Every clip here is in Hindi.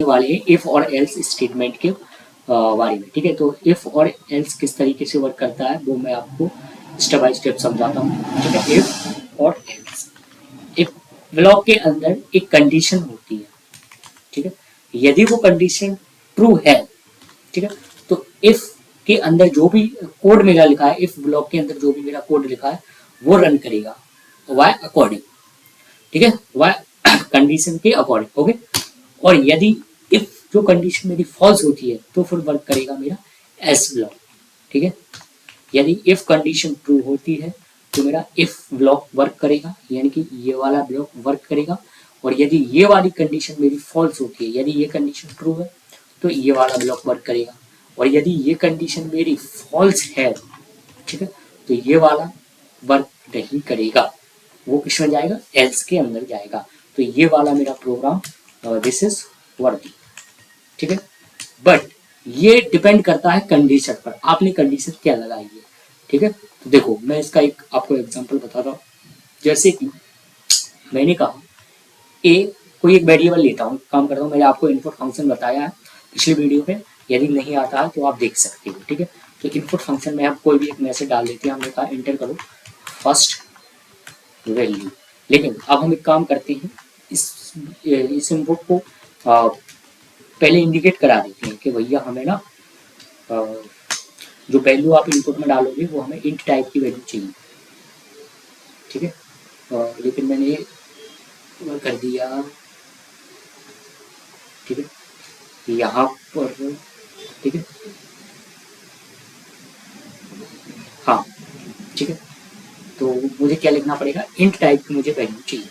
वाले हैं इफ और एल्स स्टेटमेंट के बारे में, ठीक है। तो इफ और एल्स किस तरीके से वर्क करता है वो मैं आपको स्टेप बाय स्टेप समझाता हूँ, ठीक है। इफ और एल्स, एक ब्लॉक के अंदर एक कंडीशन होती है, ठीक है। यदि वो कंडीशन ट्रू है, ठीक है, तो इफ के अंदर जो भी कोड मेरा लिखा है, इफ ब्लॉक के अंदर जो भी मेरा कोड लिखा है वो रन करेगा वाई अकॉर्डिंग, ठीक है, वाई कंडीशन के अकॉर्डिंग, ओके। और यदि इफ जो कंडीशन मेरी फॉल्स होती है तो फिर वर्क करेगा मेरा एल्स ब्लॉक, ठीक है। यदि इफ कंडीशन ट्रू होती है तो मेरा इफ ब्लॉक वर्क करेगा, यानी कि ये वाला ब्लॉक वर्क करेगा। और यदि ये वाली कंडीशन मेरी फॉल्स होती है, यदि ये कंडीशन ट्रू है तो ये वाला ब्लॉक वर्क करेगा। और यदि ये कंडीशन मेरी फॉल्स है, ठीक है, तो ये वाला वर्क नहीं करेगा, वो किसमें जाएगा, एल्स के अंदर जाएगा। तो ये वाला मेरा प्रोग्राम दिस इज वर्किंग, ठीक है। बट ये डिपेंड करता है कंडीशन पर, आपने कंडीशन क्या लगाई है, ठीक है। तो देखो मैं इसका एक आपको एग्जांपल बताता हूँ। जैसे कि मैंने कहा ए, कोई एक वेरिएबल लेता हूँ, काम करता हूँ, मैंने आपको इनपुट फंक्शन बताया है पिछले वीडियो में, यदि नहीं आता है तो आप देख सकते हो, ठीक है। तो इनपुट फंक्शन में हम कोई भी एक मैसेज डाल देते हैं, हमने कहा एंटर करो फर्स्ट वैल्यू। लेकिन अब हम एक काम करते हैं, इस इनपुट को पहले इंडिकेट करा देते हैं कि भैया हमें ना जो वैल्यू आप इनपुट में डालोगे वो हमें इंट टाइप की वैल्यू चाहिए, ठीक है। लेकिन मैंने कर दिया, ठीक है, यहाँ पर, ठीक है, हाँ, ठीक है। तो मुझे क्या लिखना पड़ेगा, इंट टाइप की मुझे वैल्यू चाहिए,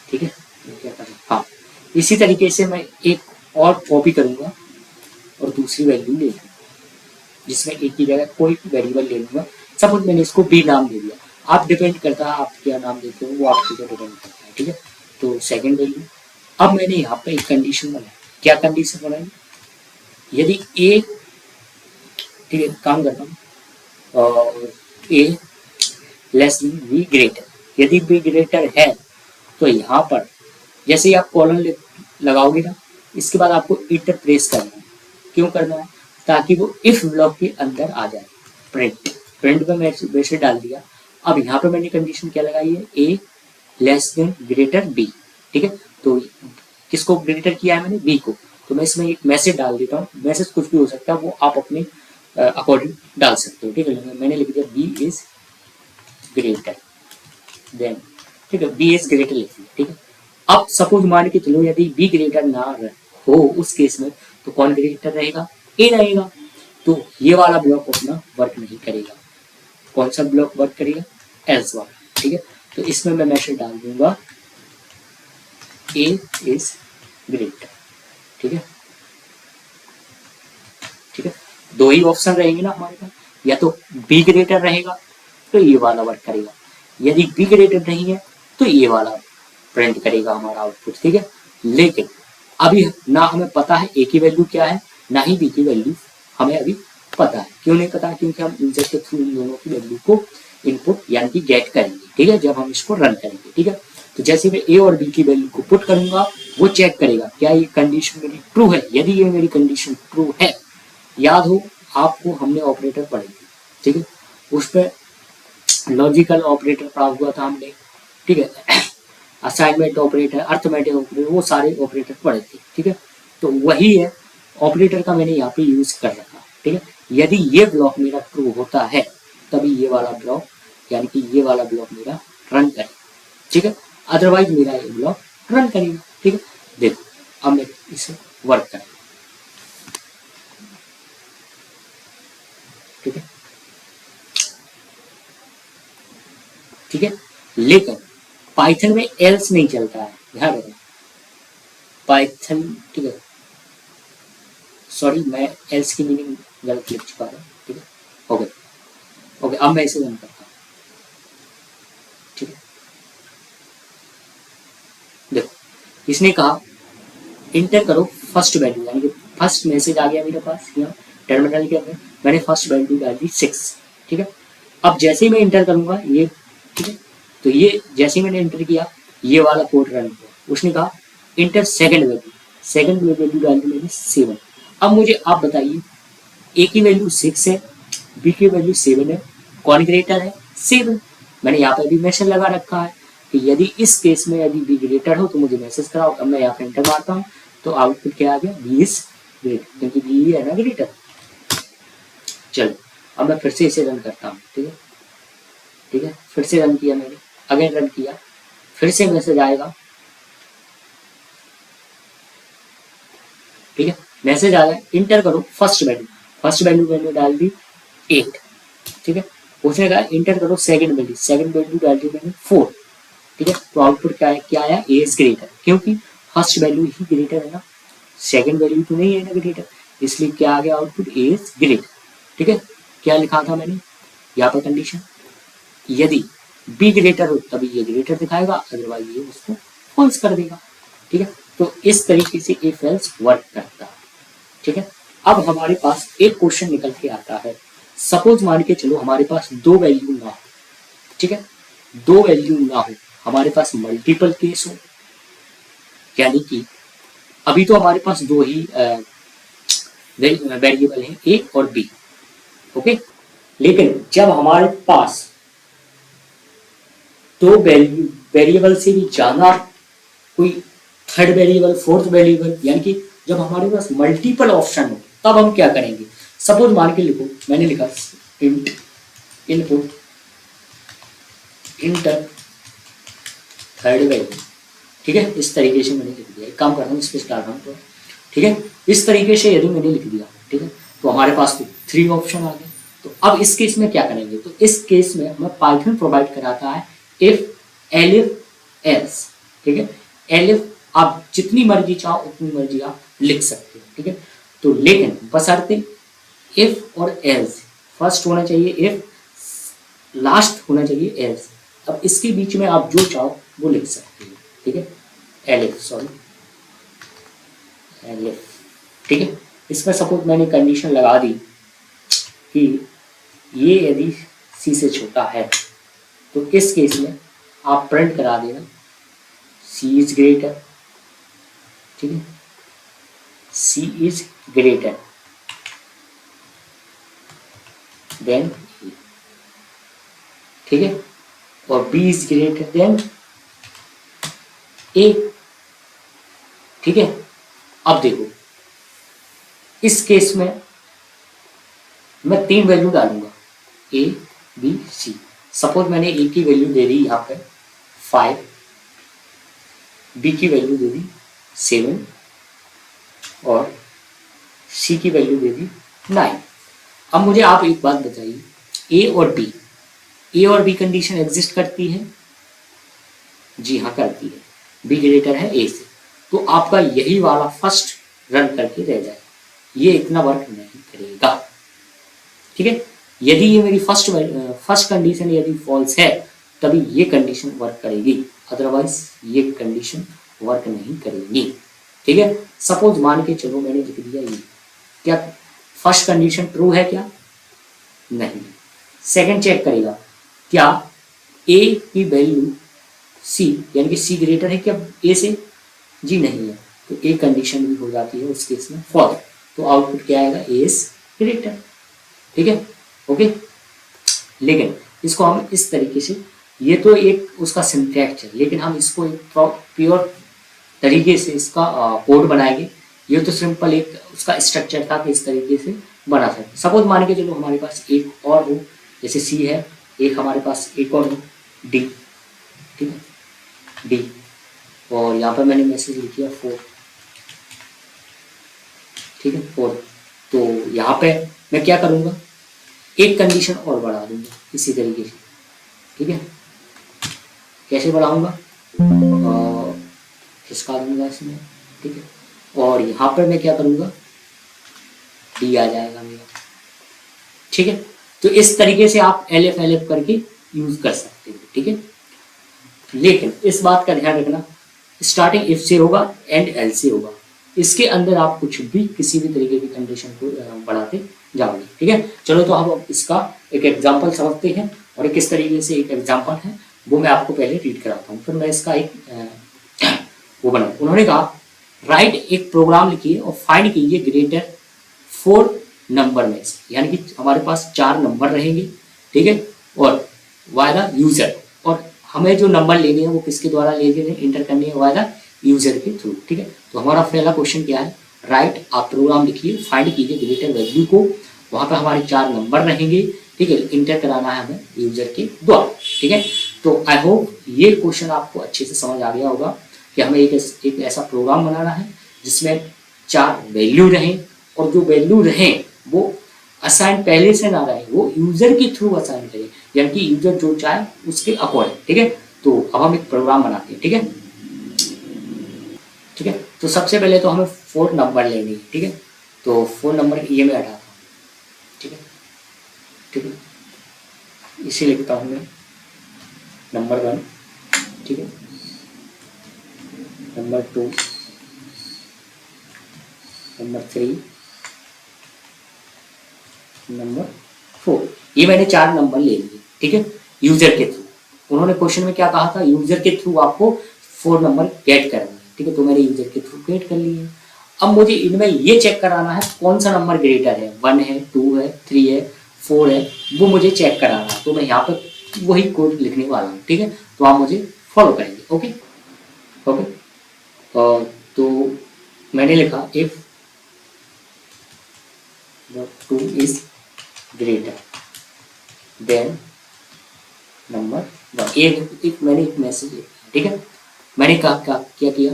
ठीक है। क्या करें, हाँ, इसी तरीके से मैं एक और कॉपी करूंगा और दूसरी वैल्यू ले लूंगा, जिसमें एक की जगह कोई वेरिएबल ले लूंगा। सपोज मैंने इसको बी नाम दे दिया, आप डिपेंड करता है आप क्या नाम देते हो, वो आपके ऊपर डिपेंड करता है, ठीक है। तो सेकंड वैल्यू, अब मैंने यहाँ पे एक कंडीशन बनाई, क्या कंडीशन बनाई, यदि ए, ठीक है, काम करता हूँ, और ए लेस देन बी ग्रेटर, यदि बी ग्रेटर है तो यहाँ पर जैसे ही आप कॉलन लगाओगे ना, इसके बाद आपको इंटर प्रेस करना है। क्यों करना है, ताकि वो इफ ब्लॉक के अंदर आ जाए। प्रिंट पे मैं वैसे डाल दिया। अब यहाँ पे मैंने कंडीशन क्या लगाई है, ए लेस देन ग्रेटर बी, ठीक है। तो किसको ग्रेटर किया है मैंने, बी को। तो मैं इसमें एक मैसेज डाल देता हूँ, मैसेज कुछ भी हो सकता है, वो आप अपने अकॉर्डिंग डाल सकते हो, ठीक है। मैंने लिख दिया बी इज ग्रेटर देन, ठीक है, बी इज ग्रेटर लिख दिया, ठीक है। अब सपोज मान के चलो यदि बी ग्रेटर ना हो उस केस में, तो कौन ग्रेटर रहेगा, ए रहेगा। तो ये वाला ब्लॉक अपना वर्क नहीं करेगा। कौन सा ब्लॉक वर्क करेगा, एल्स वाला, ठीक है। तो इसमें मैं मैसेज डाल दूंगा ए इज ग्रेटर, ठीक है, ठीक है। दो ही ऑप्शन रहेंगे ना हमारे पास, या तो बी ग्रेटर रहेगा तो ये वाला वर्क करेगा, यदि बी ग्रेटर नहीं है तो ये वाला प्रिंट करेगा हमारा आउटपुट, ठीक है। लेकिन अभी ना हमें पता है ए की वैल्यू क्या है, ना ही बी की वैल्यू हमें अभी पता है। क्यों नहीं पता, क्योंकि हम यूजर के थ्रू इन दोनों की वैल्यू को इनपुट यानी कि गेट करेंगे, ठीक है, जब हम इसको रन करेंगे, ठीक है। तो जैसे मैं ए और बी की वैल्यू को पुट करूंगा, वो चेक करेगा क्या ये कंडीशन मेरी ट्रू है। यदि ये मेरी कंडीशन ट्रू है, याद हो आपको हमने ऑपरेटर पढ़े थे, ठीक है, उस पर लॉजिकल ऑपरेटर पढ़ा हुआ था हमने, ठीक है, असाइनमेंट ऑपरेटर, अर्थमेटिक ऑपरेटर, वो सारे ऑपरेटर पढ़े थे, ठीक है। तो वही है ऑपरेटर का मैंने यहाँ पे यूज कर रखा, ठीक है। यदि ये ब्लॉक मेरा ट्रू होता है तभी ये वाला ब्लॉक यानी कि ये वाला ब्लॉक मेरा रन करेगा, ठीक है, अदरवाइज मेरा ये ब्लॉक रन करेगा, ठीक है। देखो अब मैं इसे वर्क करें, ठीक है, ठीक है। लेकिन पाइथन में एल्स नहीं चलता है, ध्यान रखना पाइथन, ठीक है। सॉरी मैं एल्स की मीनिंग गलत लिख चुका है, ठीक है। ओके ओके, अब मैं इसे रन करता हूँ, ठीक है। देखो इसने कहा इंटर करो फर्स्ट वैल्यू, यानी कि फर्स्ट मैसेज आ गया मेरे पास यहाँ टर्मिनल के अंदर, मैंने फर्स्ट वैल्यू डाल दी 6, ठीक है। अब जैसे ही मैं इंटर करूंगा ये, ठीक है, तो ये जैसे ही मैंने एंटर किया, ये वाला कोड रन हुआ, उसने कहा इंटर सेकंड वैल्यू डाल दी मैंने 7। अब मुझे आप बताइए, ए की वैल्यू 6 है, बी की वैल्यू 7 है, कौन ग्रेटर है? 7। मैंने यहाँ पे भी मैसेज लगा रखा है कि यदि इस केस में यदि बी ग्रेटर हो तो मुझे मैसेज कराओ। अब मैं यहाँ पे एंटर मारता हूँ तो आउटपुट क्या आ गया? बी इज ग्रेटर, क्योंकि बी है ना ग्रेटर। चलो अब मैं फिर से इसे रन करता हूँ। ठीक है, फिर से रन किया मैंने, अगेन रन किया, फिर से मैसेज आएगा। ठीक है, मैसेज आ गया, इंटर करो फर्स्ट वैल्यू मैंने डाल दी 8। ठीक है, उसने कहा इंटर करो सेकंड वैल्यू डाल दी मैंने 4। ठीक है, तो आउटपुट क्या आया? ए इज ग्रेटर, क्योंकि फर्स्ट वैल्यू ही ग्रेटर है ना, सेकंड वैल्यू तो नहीं है ना ग्रेटर, इसलिए क्या आ गया आउटपुट? A is greater. ठीक है, क्या लिखा था मैंने यहाँ पर? कंडीशन यदि बी ग्रेटर हो तभी ये ग्रेटर दिखाएगा, अदरवाइज ये उसको फॉल्स कर देगा। ठीक है, तो इस तरीके से इफ एल्स वर्क करता है। ठीक है, अब हमारे पास एक क्वेश्चन निकल के आता है। सपोज मान के चलो हमारे पास दो वैल्यू ना हो। ठीक है, दो वैल्यू ना हो, हमारे पास मल्टीपल केस हो, यानी कि अभी तो हमारे पास दो ही वेरिएबल हैं, ए और बी। ओके, लेकिन जब हमारे पास दो वेरिएबल से भी ज्यादा कोई थर्ड वेरिएबल, फोर्थ वेरिएबल, यानी कि जब हमारे पास मल्टीपल ऑप्शन हो, तब हम क्या करेंगे? सपोज मान के लिखो, मैंने लिखा int input inter third value. ठीक है, इस तरीके से मैंने लिख दिया। एक काम करता हूँ, इस पर स्टार्ट हूँ तो ठीक है, इस तरीके से यदि मैंने लिख दिया, ठीक है, तो हमारे पास तो 3 ऑप्शन आ गए। तो अब इस केस में क्या करेंगे? तो इस केस में हमें पाइथन प्रोवाइड कराता है इफ एलिफ एल्स। ठीक है, एलिफ आप जितनी मर्जी चाहो उतनी मर्जी आप लिख सकते हो। ठीक है, तो लेकिन बशर्ते इफ और एल्स फर्स्ट होना चाहिए, इफ लास्ट होना चाहिए एल्स। अब इसके बीच में आप जो चाहो वो लिख सकते हो। ठीक है, एलिफ एलिफ। ठीक है, इसमें सपोज मैंने कंडीशन लगा दी कि ये यदि सी से छोटा है, तो इस केस में आप प्रिंट करा देना सी इज ग्रेटर। ठीक है, सी इज ग्रेटर देन, ठीक है, और बी इज ग्रेटर देन ए। ठीक है, अब देखो इस केस में मैं 3 वैल्यू डालूंगा, ए बी सी। सपोज मैंने ए की वैल्यू दे दी यहाँ पे 5, बी की वैल्यू दे दी 7 और सी की वैल्यू दे दी 9। अब मुझे आप एक बात बताइए, ए और बी कंडीशन एग्जिस्ट करती है? जी हाँ करती है, बी ग्रेटर है ए से। तो आपका यही वाला फर्स्ट रन करके रह जाए, ये इतना वर्क नहीं करेगा। ठीक है, यदि ये मेरी फर्स्ट कंडीशन यदि फॉल्स है तभी ये कंडीशन वर्क करेगी, अदरवाइज ये कंडीशन वर्क नहीं करेगी। ठीक है, सपोज मान के चलो मैंने लिख दिया ये, क्या फर्स्ट कंडीशन ट्रू है? क्या नहीं। सेकंड चेक करेगा, क्या ए की वैल्यू सी, यानी कि सी ग्रेटर है क्या ए से? जी नहीं है, तो ए कंडीशन भी हो जाती है उस केस में फॉल्स। तो आउटपुट क्या आएगा? ए इज ग्रेटर। ठीक है, ओके। लेकिन इसको हम इस तरीके से, ये तो एक उसका सिंटैक्स है, लेकिन हम इसको एक प्योर तरीके से इसका कोड बनाएंगे। ये तो सिंपल एक उसका स्ट्रक्चर था कि इस तरीके से बना सकते। सपोज मान के चलो हमारे पास एक और हो, जैसे सी है, एक हमारे पास एक और हो डी। ठीक है, डी, और यहाँ पर मैंने मैसेज लिख दिया 4। ठीक है, 4। तो यहाँ पे मैं क्या करूँगा? एक कंडीशन और बढ़ा दूंगा इसी तरीके से। ठीक है, कैसे बढ़ाऊंगा? खिसका दूंगा इसमें। ठीक है, और यहाँ पर मैं क्या करूँगा? डी आ जाएगा मेरा। ठीक है, तो इस तरीके से आप एल एफ करके यूज कर सकते हो। ठीक है, लेकिन इस बात का ध्यान रखना, स्टार्टिंग इफ से होगा, एंड एल से होगा। इसके अंदर आप कुछ भी किसी भी तरीके की कंडीशन को बढ़ाते जाओगे। ठीक है, चलो तो हम इसका एक एग्जांपल समझते हैं, और किस तरीके से एक एग्जांपल है वो मैं आपको पहले रीड कराता हूँ, फिर मैं इसका एक वो बनाऊँ। उन्होंने कहा राइट एक प्रोग्राम लिखिए और फाइंड कीजिए ग्रेटर 4 नंबर में से, यानी कि हमारे पास 4 नंबर रहेंगे, ठीक है, और वाई द यूजर, और हमें जो नंबर लेने हैं वो किसके द्वारा लेने हैं, इंटर करनी है वाई द यूजर के थ्रू, ठीक है। तो हमारा पहला क्वेश्चन क्या है, राइट आप प्रोग्राम लिखिए, फाइंड कीजिए ग्रेटर वैल्यू को, वहां पर हमारे 4 नंबर रहेंगे, ठीक है, इंटर कराना है हमें यूजर के द्वारा, ठीक है। तो आई होप ये क्वेश्चन आपको अच्छे से समझ आ गया होगा कि हमें एक ऐसा प्रोग्राम बनाना है जिसमें 4 वैल्यू रहें, और जो वैल्यू रहें वो असाइन पहले से ना रहे, वो यूजर के थ्रू असाइन करें, यानी कि यूजर जो चाहे उसके अकॉर्डिंग, ठीक है। तो अब हम एक प्रोग्राम बनाते हैं, ठीक है, ठीक है। तो सबसे पहले तो हमें 4 नंबर लेने हैं, ठीक है। तो 4 नंबर ये मैं हटाता हूँ, ठीक है, ठीक है, इसे लिखता हूँ मैं नंबर 1, ठीक है, नंबर 2, नंबर 3, नंबर 4, ये मैंने 4 नंबर ले लिए, ठीक है, यूजर के थ्रू। उन्होंने क्वेश्चन में क्या कहा था, यूजर के थ्रू आपको 4 नंबर गेट करना है, ठीक है, तो मैंने यूजर के थ्रू गेट कर लिए। अब मुझे इनमें ये चेक कराना है कौन सा नंबर ग्रेटर है, 1 है, 2 है, 3 है, 4 है, वो मुझे चेक कराना है। तो मैं यहाँ पर वही कोड लिखने वाला हूँ, ठीक है, तो आप मुझे फॉलो करेंगे, ओके ओके। तो मैंने लिखा if 2 is greater than number 1, एक मैंने एक मैसेज लिखा, ठीक है। मैंने क्या किया,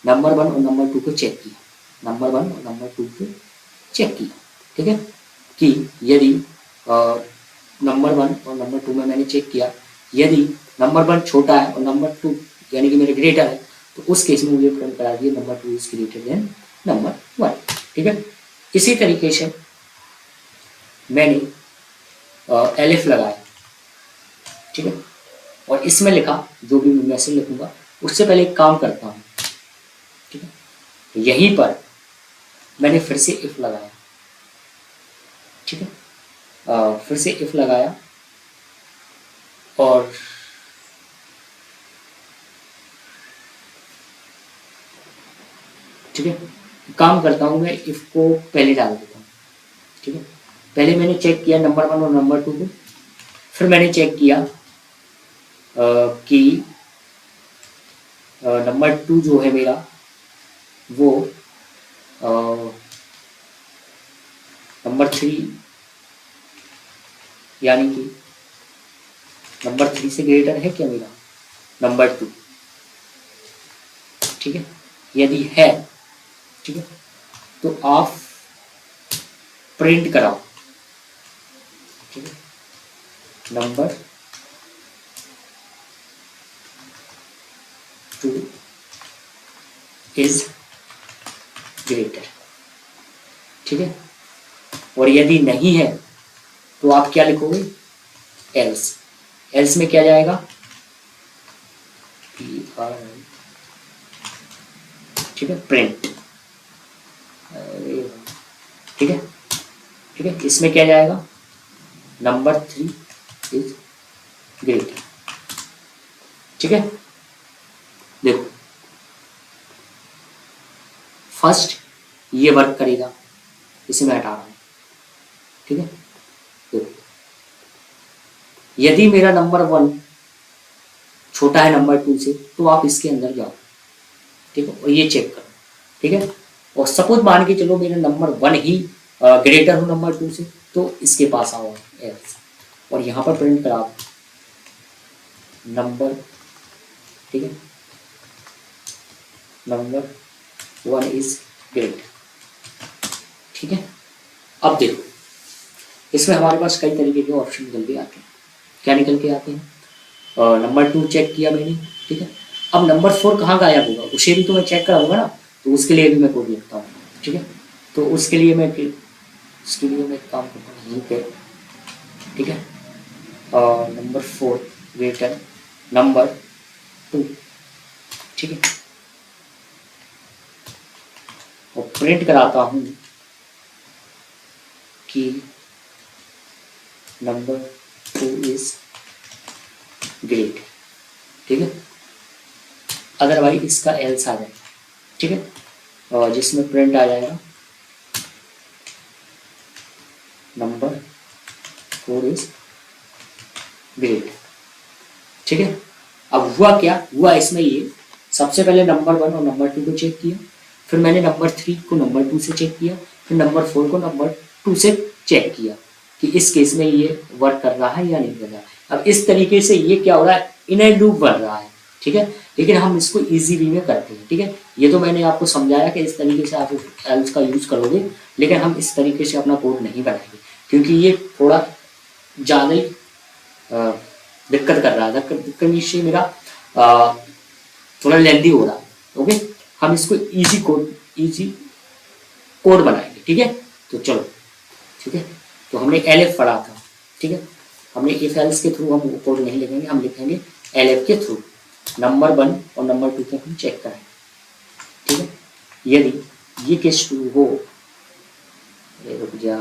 नंबर 1 और नंबर 2 को चेक किया, नंबर 1 और नंबर 2 को चेक किया, ठीक है, कि यदि नंबर 1 और नंबर 2 में मैंने चेक किया, यदि नंबर 1 छोटा है और नंबर 2 यानी कि मेरे ग्रेटर है, तो उस केस में मुझे प्रिंट करा दिया number 2 is greater than number 1, ठीक है। इसी तरीके से मैंने एलिफ लगाया, ठीक है, और इसमें लिखा जो भी मैसेज लिखूंगा उससे पहले एक काम करता हूँ, ठीक है, यहीं पर मैंने फिर से इफ लगाया, ठीक है, फिर से इफ लगाया और ठीक है, काम करता हूँ मैं इफ को पहले डाल देता हूँ, ठीक है। पहले मैंने चेक किया नंबर 1 और नंबर 2 को, फिर मैंने चेक किया कि नंबर 2 जो है मेरा वो नंबर 3 यानी कि नंबर 3 से ग्रेटर है क्या मेरा नंबर 2, ठीक है, यदि है, ठीक है, तो आप प्रिंट कराओ, ठीक है, नंबर 2 इज ग्रेटर, ठीक है। और यदि नहीं है तो आप क्या लिखोगे, एल्स, एल्स में क्या जाएगा, ठीक है, प्रिंट, ठीक है, ठीक है, इसमें क्या जाएगा, नंबर 3 इज ग्रेटर, ठीक है। देखो फर्स्ट ये वर्क करेगा, इसे मैं हटा रहा हूं, ठीक है। देखो यदि मेरा नंबर 1 छोटा है नंबर 2 से तो आप इसके अंदर जाओ, ठीक है, और ये चेक करो, ठीक है। और सपोज मान के चलो मेरा नंबर 1 ही ग्रेटर हो नंबर 2 से, तो इसके पास आओ एल्स, और यहाँ पर प्रिंट करा नंबर, ठीक है, नंबर 1 इज ग्रेटर, ठीक है। अब देखो इसमें हमारे पास कई तरीके के ऑप्शन निकल के आते हैं, क्या निकल के आते हैं, नंबर 2 चेक किया मैंने, ठीक है। अब नंबर 4 कहाँ गायब होगा, उसे भी तो मैं चेक कराऊंगा ना, तो उसके लिए भी मैं कोड लिखता हूँ, ठीक है। तो उसके लिए मैं काम करता हूँ यहीं पे, ठीक है, नंबर 4 ग्रेटर नंबर 2, ठीक है, और प्रिंट कराता हूँ कि नंबर 2 इज ग्रेट, ठीक है, अदरवाइज इसका एल्स आ जाएगा, ठीक है, और जिसमें प्रिंट आ जाएगा नंबर 4 इज ग्रेट, ठीक है। अब हुआ क्या हुआ इसमें, ये सबसे पहले नंबर 1 और नंबर 2 को चेक किया, फिर मैंने नंबर 3 को नंबर 2 से चेक किया, फिर नंबर 4 को नंबर 2 से चेक किया कि इस केस में ये वर्क कर रहा है या नहीं कर रहा है। अब इस तरीके से ये क्या हो रहा है, इनर लूप बन रहा है, ठीक है, लेकिन हम इसको इजी वे में करते हैं, ठीक है। ये तो मैंने आपको समझाया कि इस तरीके से आप एल्स का यूज करोगे, लेकिन हम इस तरीके से अपना कोड नहीं बनाएंगे, क्योंकि ये थोड़ा ज़्यादा ही दिक्कत कर रहा है। दिक्कत इससे मेरा थोड़ा लेंदी हो रहा है, ओके। हम इसको इजी कोड बनाएंगे, ठीक है। तो चलो, ठीक है, तो हमने एलएफ पढ़ा था, ठीक है, हमने इफ एल्स के थ्रू हम कोड नहीं लिखेंगे, हम लिखेंगे एलएफ के थ्रू नंबर 1 और नंबर 2 को हम चेक कराएंगे, ठीक है। यदि ये केस ट्रू हो, रुक जा,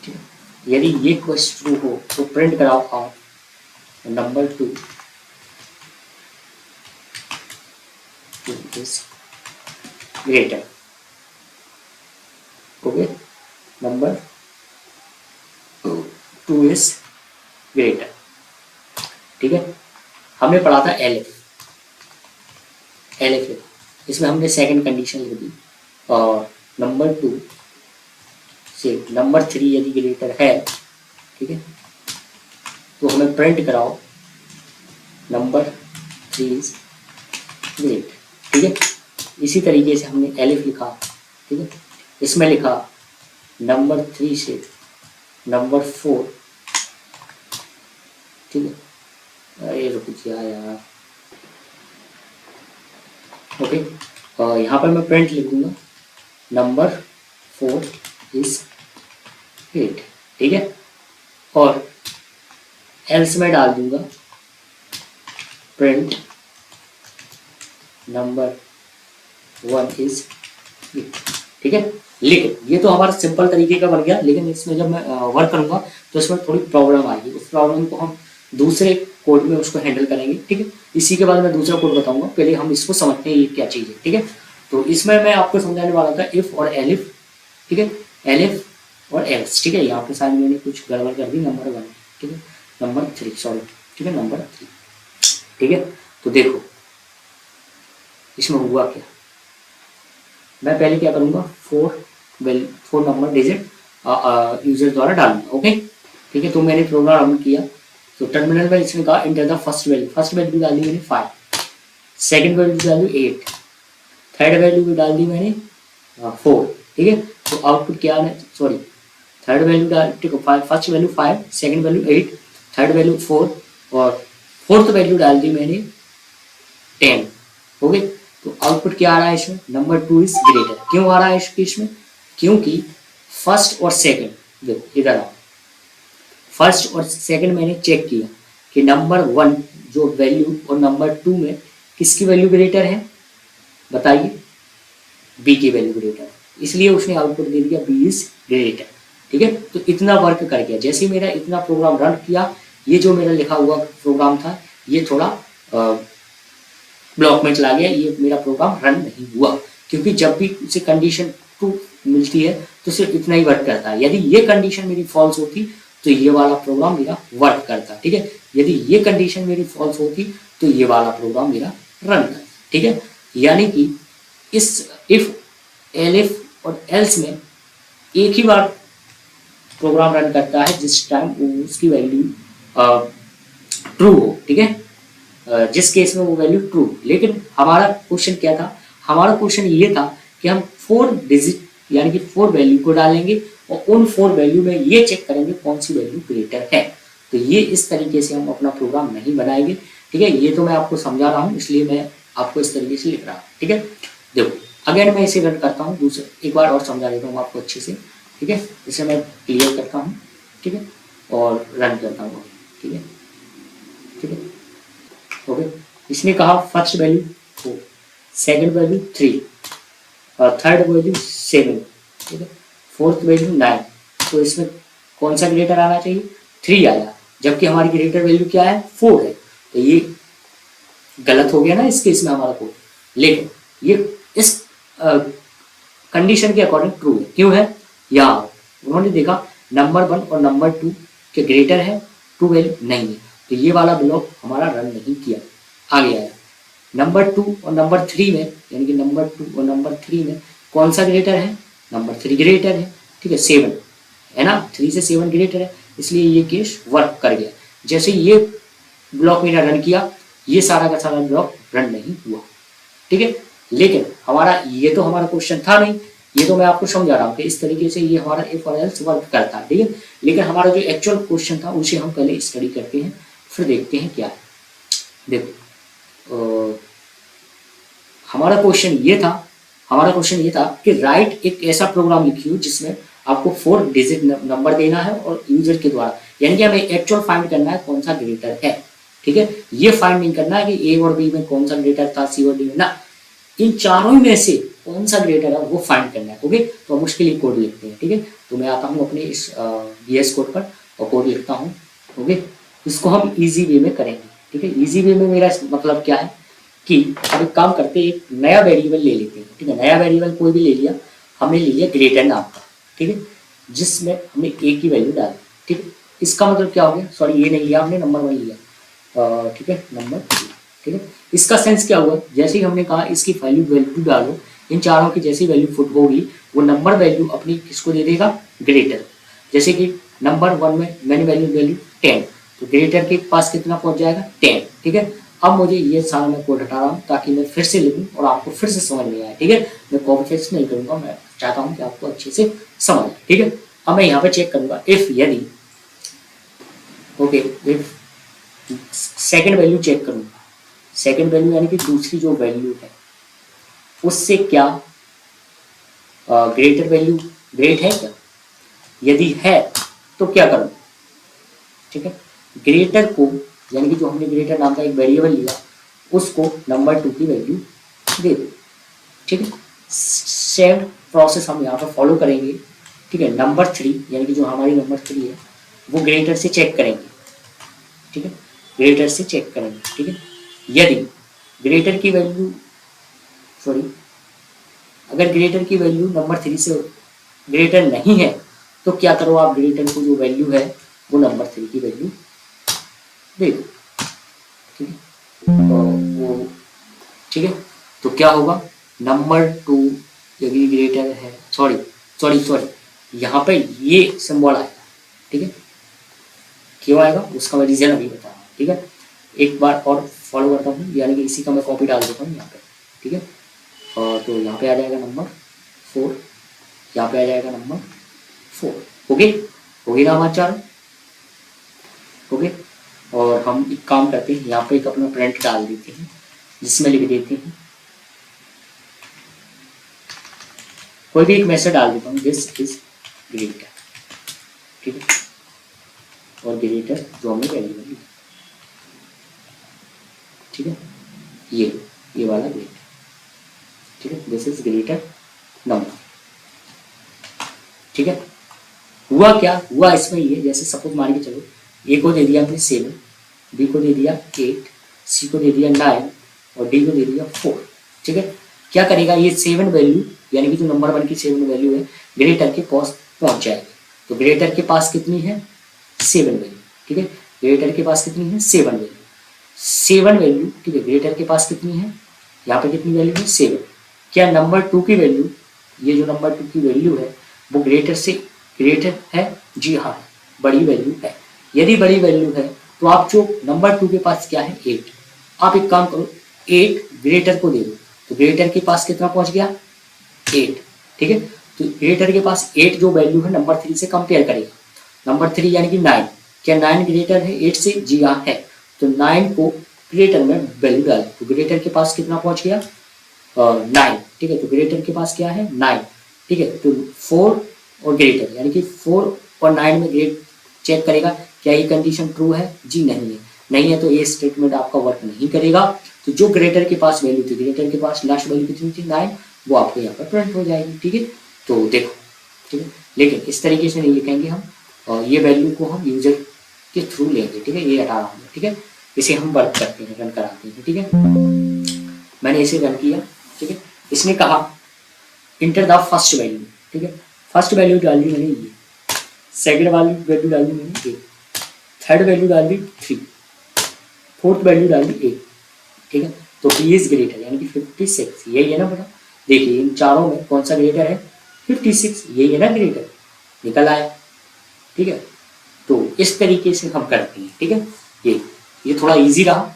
ठीक है, यदि ये केस ट्रू हो तो प्रिंट कराओ out number 2 is greater, okay, number 2 is greater, ठीक है। हमने पढ़ा था एलएफ, इसमें हमने सेकंड कंडीशन लिख दी, और नंबर 2 से नंबर 3 यदि ग्रेटर है, ठीक है, तो हमें प्रिंट कराओ नंबर 3 इज ग्रेट, ठीक है। इसी तरीके से हमने एलिफ लिखा, ठीक है, इसमें लिखा नंबर 3 से नंबर 4, ठीक है, अरे रुक जा यार, ओके, और यहाँ पर मैं प्रिंट लिख दूंगा नंबर 4 इज 8, ठीक है, और एल्स में डाल दूंगा प्रिंट नंबर 1 इज, ठीक है। लेकिन ये तो हमारा सिंपल तरीके का बन गया, लेकिन इसमें जब मैं वर्क करूंगा तो इसमें थोड़ी प्रॉब्लम आएगी, उस प्रॉब्लम को हम दूसरे कोड में उसको हैंडल करेंगे, ठीक है। इसी के बाद मैं दूसरा कोड बताऊंगा, पहले हम इसको समझते हैं ये क्या चीज़ है, ठीक है। तो इसमें मैं आपको समझाने वाला था इफ और एलिफ, ठीक है, एलिफ और एल्स, ठीक है। यहाँ पे शायद मैंने कुछ गड़बड़ कर दी, नंबर 1, ठीक है, नंबर 3, सॉरी, ठीक है, नंबर 3, ठीक है। तो देखो इसमें हुआ क्या, मैं पहले क्या करूंगा, 4 नंबर डिजिट यूजर द्वारा डालूंगा, ओके, ठीक है। तो मैंने प्रोग्राम रन किया, तो टर्मिनल में इसने कहा इंटर द फर्स्ट वैल्यू डाली मैंने 5, सेकंड वैल्यू 8, थर्ड वैल्यू भी डाल दी मैंने 4, ठीक है। तो आउटपुट क्या है, सॉरी, थर्ड वैल्यू डाल, ठीक है, first value 5, second value 8, third value 4, और फोर्थ वैल्यू डाल दी मैंने 10, ओके। तो आउटपुट क्या आ रहा है इसमें, नंबर 2 इज ग्रेटर। क्यों आ रहा है इसमें, क्योंकि फर्स्ट और सेकंड, देखो इधर आओ, फर्स्ट और सेकंड मैंने चेक किया कि नंबर 1 जो वैल्यू और नंबर 2 में किसकी वैल्यू ग्रेटर है, बताइए, बी की वैल्यू ग्रेटर है, इसलिए उसने आउटपुट दे दिया बी इज ग्रेटर, ठीक है। तो इतना वर्क कर गया, जैसे मेरा इतना प्रोग्राम रन किया, ये जो मेरा लिखा हुआ प्रोग्राम था ये थोड़ा ब्लॉक में चला गया, ये मेरा प्रोग्राम रन नहीं हुआ, क्योंकि जब भी उसे कंडीशन ट्रू मिलती है तो सिर्फ इतना ही वर्क करता है। यदि ये कंडीशन मेरी फॉल्स होती तो ये वाला प्रोग्राम मेरा वर्क करता, ठीक है। यदि ये कंडीशन मेरी फॉल्स होती तो ये वाला प्रोग्राम मेरा रन करता, ठीक है। यानी कि इस इफ, एलिफ और एल्स में एक ही बार प्रोग्राम रन करता है जिस टाइम उसकी वैल्यू ट्रू हो, ठीक है, जिस केस में वो वैल्यू ट्रू। लेकिन हमारा क्वेश्चन क्या था, हमारा क्वेश्चन ये था कि हम 4 डिजिट यानी कि 4 वैल्यू को डालेंगे और उन 4 वैल्यू में ये चेक करेंगे कौन सी वैल्यू ग्रेटर है। तो ये इस तरीके से हम अपना प्रोग्राम नहीं बनाएंगे, ठीक है। ये तो मैं आपको समझा रहा हूँ, इसलिए मैं आपको इस तरीके से लिख रहा हूँ, ठीक है। देखो अगेन मैं इसे रन करता हूँ, दूसरा एक बार और समझा देता हूँ आपको अच्छे से, ठीक है। इसे मैं क्लियर करता हूँ, ठीक है, और रन करता हूँ, ठीक है, ठीक है, ओके। इसने कहा फर्स्ट वैल्यू 4, सेकंड वैल्यू 3, और थर्ड वैल्यू 7, ठीक है, फोर्थ वैल्यू 9। तो इसमें कौन सा ग्रेटर आना चाहिए, 3 आया, जबकि हमारी ग्रेटर वैल्यू क्या है, 4 है। तो ये गलत हो गया ना इस केस में हमारा कोड, लेकिन ये इस कंडीशन के अकॉर्डिंग ट्रू है। क्यों है? यहाँ उन्होंने देखा नंबर 1 और नंबर 2 के ग्रेटर है, ट्रू वैल्यू नहीं है, तो ये वाला ब्लॉक हमारा रन नहीं किया, आगे आया। नंबर 2 और नंबर 3 में, यानी कि नंबर 2 और नंबर 3 में कौन सा ग्रेटर है? नंबर 3 ग्रेटर है, ठीक है, 7 है ना, 3 से 7 ग्रेटर है, इसलिए ये केस वर्क कर गया। जैसे ये ब्लॉक मेरा रन किया, ये सारा का सारा ब्लॉक रन नहीं हुआ, ठीक है। लेकिन हमारा ये तो हमारा क्वेश्चन था नहीं, ये तो मैं आपको समझा रहा हूँ कि इस तरीके से ये हमारा इफ और एल्स वर्क करता है, ठीक है। लेकिन हमारा जो एक्चुअल क्वेश्चन था उसे हम पहले स्टडी करते हैं, फिर देखते हैं क्या है। देखो हमारा क्वेश्चन ये था कि राइट एक ऐसा प्रोग्राम लिखिए जिसमें आपको 4 डिजिट नंबर देना है और यूजर के द्वारा, यानी कि हमें एक्चुअल फाइंड करना है कौन सा ग्रेटर है, ठीक है। ये फाइंड नहीं करना है कि ए और बी में कौन सा ग्रेटर था, सी और डी में ना, इन चारों में से कौन सा ग्रेटर है वो फाइंड करना है। ओके, तो हम उसके लिए कोड लिखते हैं, ठीक है। तो मैं आता हूँ अपने इस VS कोड पर और कोड लिखता हूँ। ओके, इसको हम इजी वे में करेंगे, ठीक है। इजी वे में मेरा मतलब क्या है कि अब एक काम करते हैं, एक नया वेरिएबल ले लेते हैं, ठीक है। नया वेरिएबल कोई भी ले लिया, हमने ले लिया ग्रेटर नाम का, ठीक है, जिसमें हमने ए की वैल्यू डाली, ठीक है। इसका मतलब क्या हो गया, सॉरी ये नहीं लिया हमने, नंबर 1 लिया, ठीक है, नंबर 3, ठीक है। इसका सेंस क्या हुआ, जैसे ही हमने कहा इसकी वैल्यू डालो, इन चारों की जैसी वैल्यू फुट होगी वो नंबर वैल्यू अपनी किसको दे देगा, ग्रेटर। जैसे कि नंबर 1 में मैंने वैल्यू 10, तो ग्रेटर के पास कितना पहुंच जाएगा, 10, ठीक है। अब मुझे ये सारा मैं कोड हटा रहा हूँ ताकि मैं फिर से लिखूँ और आपको फिर से समझ में आए, ठीक है। मैं कॉपी पेस्ट नहीं करूँगा, मैं चाहता हूँ कि आपको अच्छे से समझ आए, ठीक है। अब मैं यहाँ पे चेक करूँगा इफ, यदि, okay, if second value check करूँगा, सेकेंड वैल्यू यानी कि दूसरी जो वैल्यू है उससे क्या ग्रेटर वैल्यू ग्रेट है क्या, यदि है तो क्या करूँ, ठीक है। ग्रेटर को, यानी कि जो हमने ग्रेटर नाम का एक वेरिएबल लिया उसको नंबर 2 की वैल्यू दे दो, ठीक है। सेम प्रोसेस हम यहाँ पर फॉलो करेंगे, ठीक है। नंबर 3 यानी कि जो हमारी नंबर 3 है वो ग्रेटर से चेक करेंगे, ठीक है, ग्रेटर से चेक करेंगे, ठीक है। यदि ग्रेटर की वैल्यू, सॉरी, अगर ग्रेटर की वैल्यू नंबर 3 से ग्रेटर नहीं है तो क्या करो आप, ग्रेटर को जो वैल्यू है वो नंबर 3 की वैल्यू दे दो, ठीक है। तो वो, ठीक है, तो क्या होगा, नंबर 2 यदि ग्रेटर है, सॉरी यहाँ पे ये सिंबल आएगा, ठीक है। क्यों आएगा उसका मैं रीजन अभी बता रहा हूँ, ठीक है। एक बार और फॉलो करता हूँ, यानी कि इसी का मैं कॉपी डाल देता हूँ यहाँ पे, ठीक है। और तो यहाँ पे आ जाएगा नंबर 4, यहाँ पे आ जाएगा नंबर 4, ओके, होगी ना हमारा चार, ओके। और हम एक काम करते हैं, यहाँ पे एक अपना प्रिंट डाल देते हैं जिसमें लिख देते हैं, कोई भी एक मैसेज डाल देता हूँ, दिस इज ग्रेटर, ठीक है, और ग्रेटर जो हमने वैल्यू लिया, ठीक है, ये वाला ग्रेटर, ठीक है, दिस इज ग्रेटर नंबर, ठीक है। हुआ क्या, हुआ इसमें ये, जैसे सपोज मान के चलो ए को दे दिया हमने 7, बी को दे दिया 8, सी को दे दिया 9 और डी को दे दिया 4, ठीक है। क्या करेगा ये 7 वैल्यू, यानी कि जो नंबर 1 की 7 वैल्यू है ग्रेटर के पास पहुंच जाएगी। तो ग्रेटर के पास कितनी है, 7 वैल्यू, ठीक है। ग्रेटर के पास कितनी है, 7 वैल्यू, 7 वैल्यू, ठीक है। ग्रेटर के पास कितनी है, यहाँ पे कितनी वैल्यू है, 7। क्या नंबर 2 की वैल्यू, ये जो नंबर 2 की वैल्यू है वो ग्रेटर से ग्रेटर है, जी हाँ, बड़ी वैल्यू है। यदि बड़ी वैल्यू है तो आप जो नंबर 2 के पास क्या है, 8, आप एक काम करो 8 ग्रेटर को दे दो, तो ग्रेटर के पास कितना पहुंच गया, 8, ठीक है। तो ग्रेटर के पास 8 जो वैल्यू है नंबर 3 से कंपेयर करेगा, नंबर 3 यानी कि 9, क्या 9 ग्रेटर है 8 से, जी हाँ है, तो 9 को ग्रेटर में वैल्यू डालें, तो ग्रेटर के पास कितना पहुंच गया, 9, ठीक है। तो ग्रेटर के पास क्या है, 9, ठीक है। तो 4 और ग्रेटर, यानी कि 4 और 9 में ग्रेट चेक करेगा, क्या ये कंडीशन ट्रू है, जी नहीं है तो ये स्टेटमेंट आपका वर्क नहीं करेगा। तो जो ग्रेटर के पास वैल्यू थी, ग्रेटर के पास लास्ट वैल्यू कितनी थी, 9, वो आपको यहाँ पर प्रिंट हो जाएगी, ठीक है। तो देखो, ठीक है, लेकिन इस तरीके से नहीं लिखेंगे हम, और ये वैल्यू को हम यूजर के थ्रू लेंगे, ठीक है, ये हटा रहा हूँ, ठीक है। इसे हम वर्क करते हैं, रन कराते हैं। ठीक है, मैंने इसे रन किया। ठीक है, इसने कहा इंटर द फर्स्ट वैल्यू। ठीक है, फर्स्ट वैल्यू डाल दी मैंने ये, सेकंड वैल्यू डाल दी मैंने ये, थर्ड वैल्यू डाल दी 3, फोर्थ वैल्यू डाल दी 8। ठीक है, तो पी इज ग्रेटर यानी कि 56, यही है ना बेटा। देखिए इन चारों में कौन सा ग्रेटर है, 56, यही है ना ग्रेटर, निकल आया। ठीक है, तो इस तरीके से हम करते हैं। ठीक है, ये थोड़ा इजी रहा,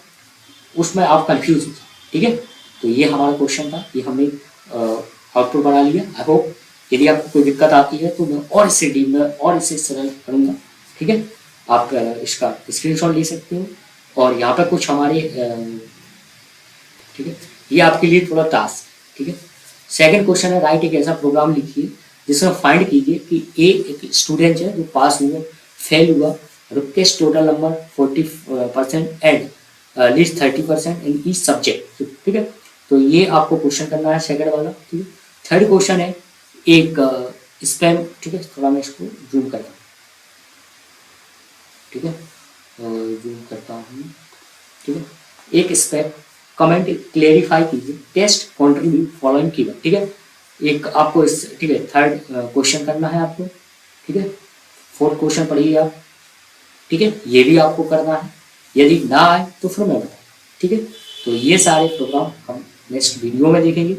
उसमें आप कंफ्यूज हो। ठीक है, तो ये हमारा क्वेश्चन था, ये हमने आउटपुट बना लिया। आई होप यदि आपको कोई दिक्कत आती है तो मैं और इसे डीप में और इसे सरल करूँगा। ठीक है, आप इसका स्क्रीनशॉट ले सकते हो, और यहाँ पर कुछ हमारे ठीक है, ये आपके लिए थोड़ा टास्क। ठीक है, सेकंड क्वेश्चन है, राइट एक ऐसा प्रोग्राम लिखिए जिसमें फाइंड कीजिए कि ए एक स्टूडेंट है जो पास हुआ, फेल हुआ, rupees total number 40% and least 30% in each subject. ठीक है, तो ये आपको क्वेश्चन करना है सेकंड वाला। ठीक है, थर्ड क्वेश्चन है एक स्पैम। ठीक है, थोड़ा मैं इसको जूम करता हूँ। ठीक है, जूम करता हूँ। ठीक है, एक स्पैम कमेंट क्लेरिफाई कीजिए, टेस्ट कंट्रीब्यूट फॉलोइंग कीवर्ड। ठीक है, एक आपको इस, ठीक है, थर्ड क्वेश्चन करना है आपको। ठीक है, फोर्थ क्वेश्चन पढ़िए आप। ठीक है, ये भी आपको करना है, यदि ना आए तो फिर मैं बताऊँ। ठीक है, तो ये सारे प्रोग्राम हम नेक्स्ट वीडियो में देखेंगे।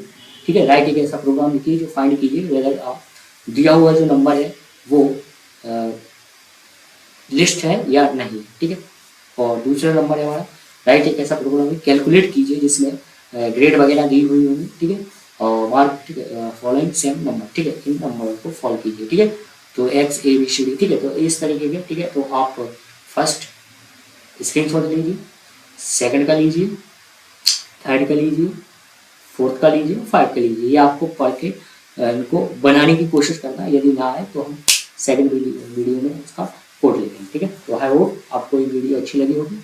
ठीक है, राइट एक ऐसा प्रोग्राम लिखिए जो फाइंड कीजिए वेदर आप दिया हुआ जो नंबर है वो लिस्ट है या नहीं। ठीक है, और दूसरा नंबर है हमारा, राइट एक ऐसा प्रोग्राम है कैलकुलेट कीजिए जिसमें ग्रेड वगैरह दी हुई होगी। ठीक है, और मार्क, ठीक है, फॉलोइंग सेम नंबर। ठीक है, इन नंबरों को फॉलो कीजिए। ठीक है, तो X A B C D. ठीक है, तो इस तरीके के। ठीक है, तो आप फर्स्ट स्क्रीनशॉट लीजिए, सेकंड का लीजिए, थर्ड का लीजिए, फोर्थ का लीजिए, फाइव का लीजिए। ये आपको पढ़ के इनको बनाने की कोशिश करना है, यदि ना आए तो हम सेकंड वीडियो में इसका कोड लेंगे। ठीक है, तो आई होप आपको ये वीडियो अच्छी लगी होगी।